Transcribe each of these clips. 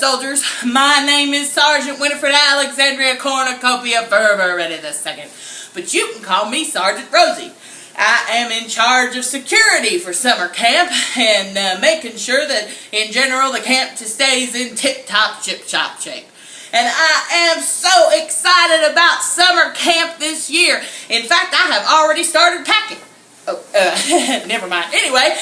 soldiers, my name is Sergeant Winifred Alexandria Cornucopia Ferreira II, but you can call me Sergeant Rosie. I am in charge of security for summer camp and making sure that in general the camp stays in tip-top, chip-chop shape. And I am so excited about summer camp this year. In fact, I have already started packing. Never mind. Anyway,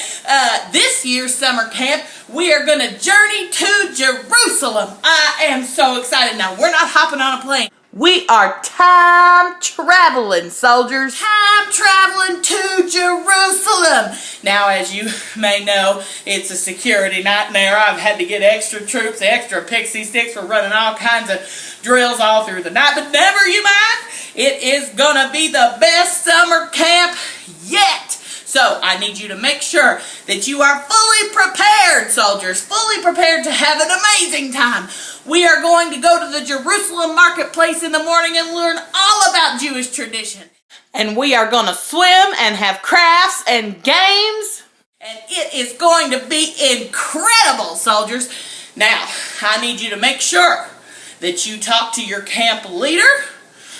this year's summer camp, we are going to journey to Jerusalem. I am so excited. Now, we're not hopping on a plane. We are time traveling, soldiers. Time traveling to Jerusalem. Now, as you may know, it's a security nightmare. I've had to get extra troops, extra pixie sticks for running all kinds of drills all through the night. But never you mind. It is going to be the best summer camp yet. So, I need you to make sure that you are fully prepared, soldiers. Fully prepared to have an amazing time. We are going to go to the Jerusalem marketplace in the morning and learn all about Jewish tradition. And we are going to swim and have crafts and games. And it is going to be incredible, soldiers. Now, I need you to make sure that you talk to your camp leader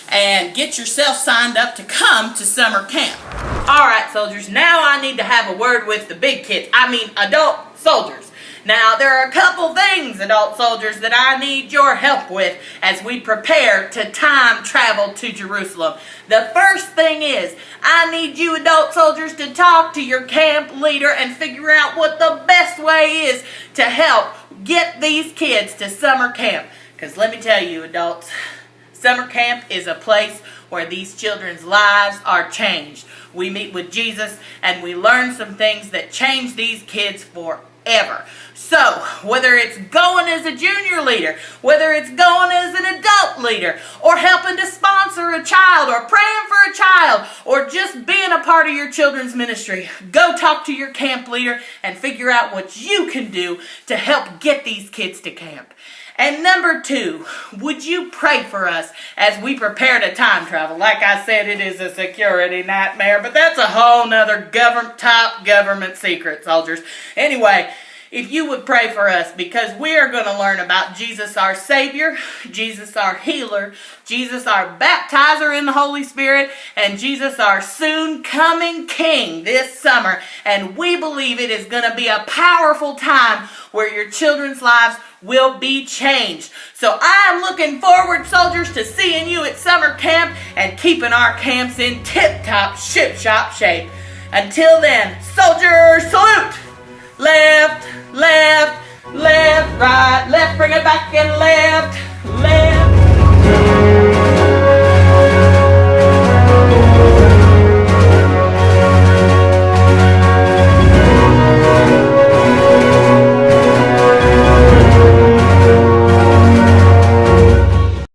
and get yourself signed up to come to summer camp. Alright, soldiers, now I need to have a word with the big kids. I mean, adult soldiers. Now, there are a couple things, adult soldiers, that I need your help with as we prepare to time travel to Jerusalem. The first thing is, I need you adult soldiers to talk to your camp leader and figure out what the best way is to help get these kids to summer camp. Because let me tell you, adults, summer camp is a place where these children's lives are changed. We meet with Jesus and we learn some things that change these kids forever. So, whether it's going as a junior leader, whether it's going as an adult leader, or helping to sponsor a child, or praying for a child, or just being a part of your children's ministry, go talk to your camp leader and figure out what you can do to help get these kids to camp. And number 2, would you pray for us as we prepare to time travel? Like I said, it is a security nightmare, but that's a whole nother top government secret, soldiers. Anyway, if you would pray for us, because we are going to learn about Jesus our Savior, Jesus our healer, Jesus our baptizer in the Holy Spirit, and Jesus our soon coming King this summer. And we believe it is going to be a powerful time where your children's lives will be changed. So I am looking forward, soldiers, to seeing you at summer camp and keeping our camps in tip-top, ship-shop shape. Until then, soldiers, salute! Left, left, left, right, left, bring it back and left.